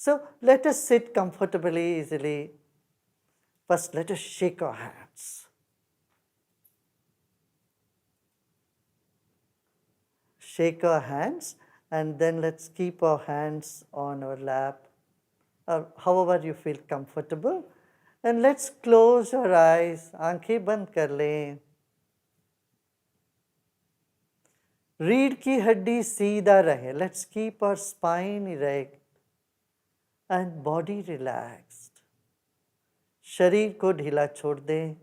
So let us sit comfortably, easily. First, let us shake our hands. Shake our hands, and then let's keep our hands on our lap, or however you feel comfortable. And let's close our eyes. आंखें बंद कर लें. रीढ़ की हड्डी सीधा रहे. Let's keep our spine erect and body relaxed. शरीर को ढीला छोड़ दें.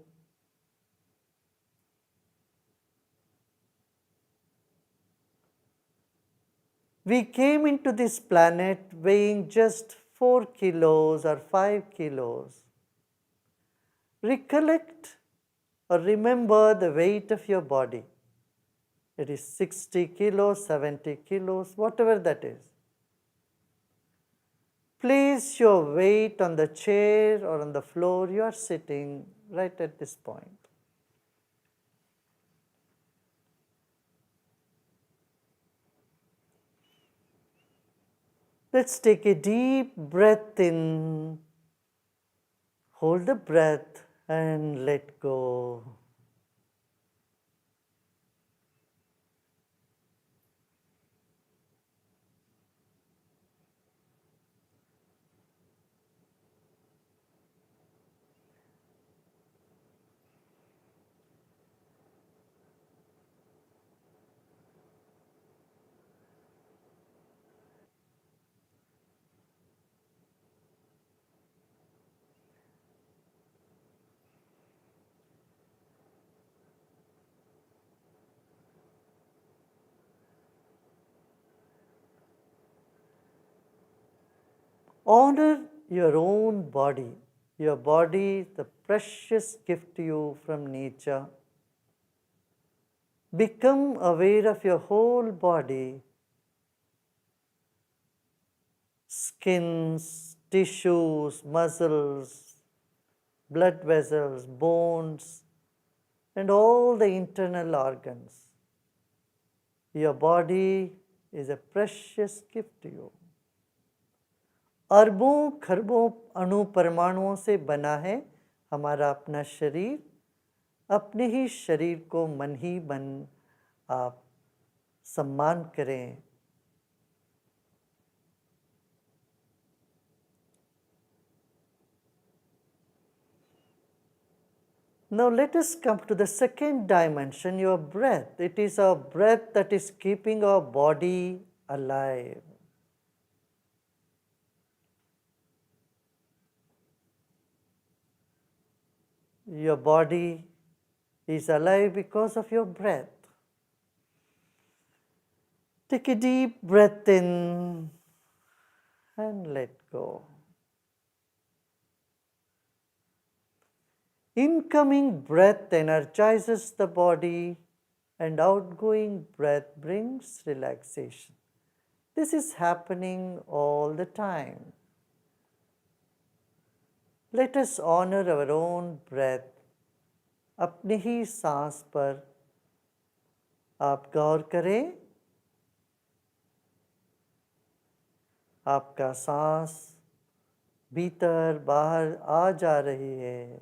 We came into this planet weighing just 4 kilos or 5 kilos. Recollect or remember the weight of your body. It is 60 kilos, 70 kilos, whatever that is. Place your weight on the chair or on the floor you are sitting right at this point. Let's take a deep breath in, hold the breath and let go. Honor your own body. Your body is the precious gift to you from nature. Become aware of your whole body. Skins, tissues, muscles, blood vessels, bones, and all the internal organs. Your body is a precious gift to you. अरबों खरबों अणु परमाणुओं से बना है हमारा अपना शरीर. अपने ही शरीर को मन ही मन आप सम्मान करें. Now let us come to the second dimension, your breath. It is our breath that is keeping our body alive. Your body is alive because of your breath. Take a deep breath in and let go. Incoming breath energizes the body and outgoing breath brings relaxation. This is happening all the time. Let us honor our own breath. अपनी ही सांस पर आप गौर करें. आपका सांस भीतर बाहर आ जा रही है.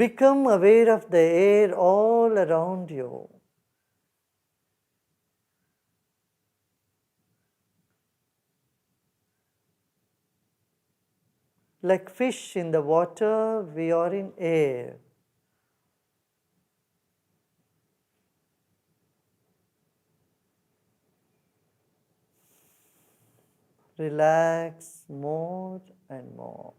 Become aware of the air all around you. Like fish in the water, we are in air. Relax more and more.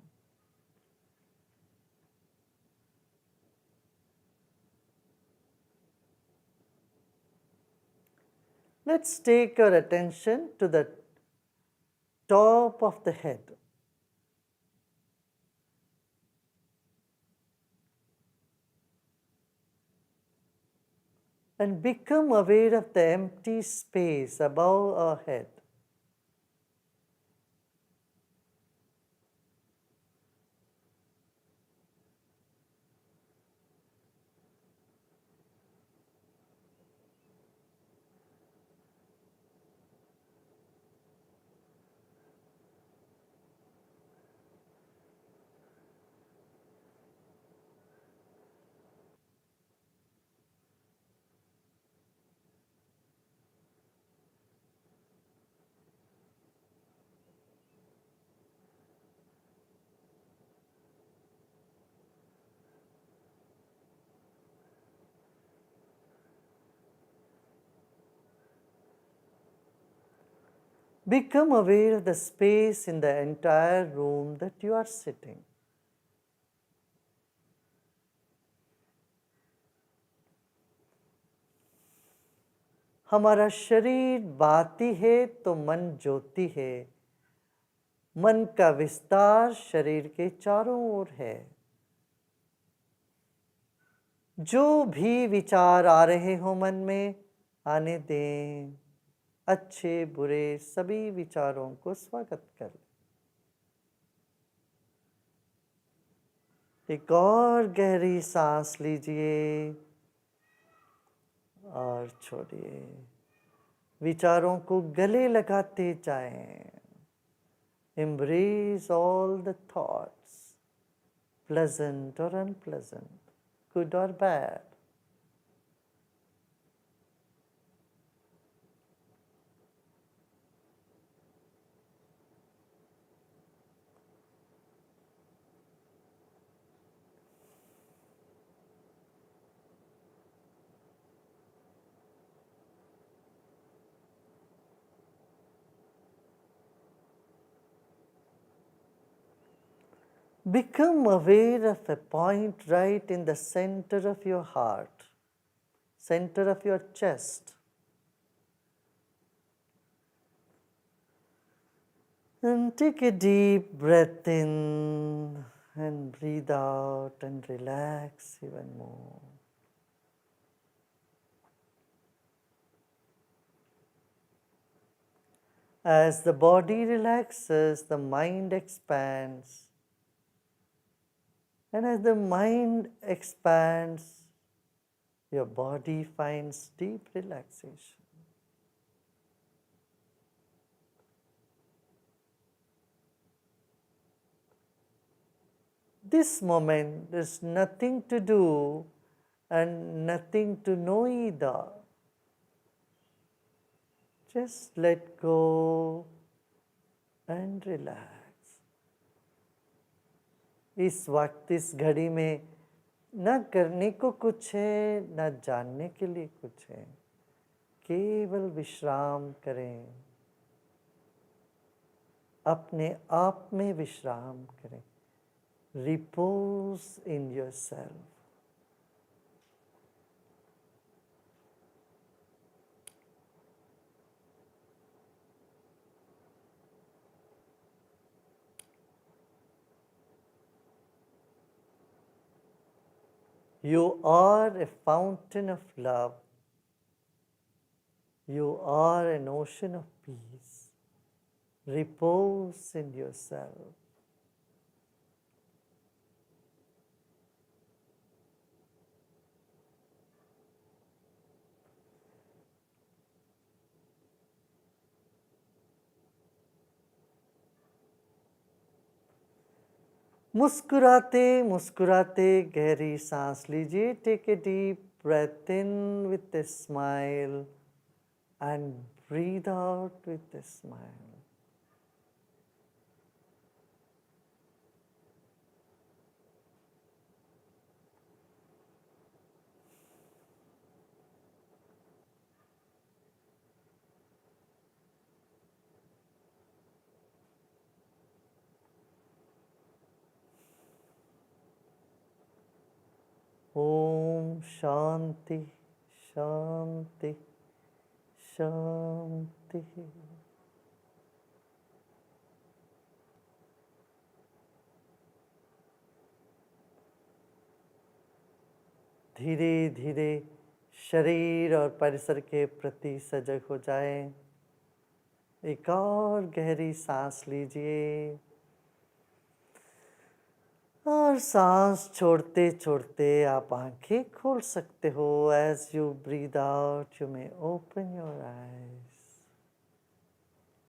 Let's take our attention to the top of the head. And become aware of the empty space above our head. Become aware of the space in the entire room that you are sitting. हमारा शरीर बाती है तो मन ज्योति है। मन का विस्तार शरीर के चारों ओर है। जो भी विचार आ रहे हो मन में, आने दें। अच्छे बुरे सभी विचारों को स्वागत करें। एक और गहरी सांस लीजिए और छोड़िए। विचारों को गले लगाते जाएं। Embrace all the thoughts, pleasant or unpleasant, good or bad. Become aware of a point right in the center of your heart, center of your chest. And take a deep breath in and breathe out and relax even more. As the body relaxes, the mind expands. And as the mind expands, your body finds deep relaxation. This moment is nothing to do and nothing to know either. Just let go and relax. इस वक्त इस घड़ी में न करने को कुछ है, न जानने के लिए कुछ है। केवल विश्राम करें, अपने आप में विश्राम करें। Repose in yourself. You are a fountain of love. You are an ocean of peace. Repose in yourself. मुस्कुराते मुस्कुराते गहरी सांस लीजिए। Take a deep breath in with a smile and breathe out with a smile. ओम शांति शांति शांति। धीरे धीरे शरीर और परिसर के प्रति सजग हो जाएं। एक और गहरी सांस लीजिए और सांस छोड़ते छोड़ते आप आंखें खोल सकते हो। As you breathe out you may open your eyes.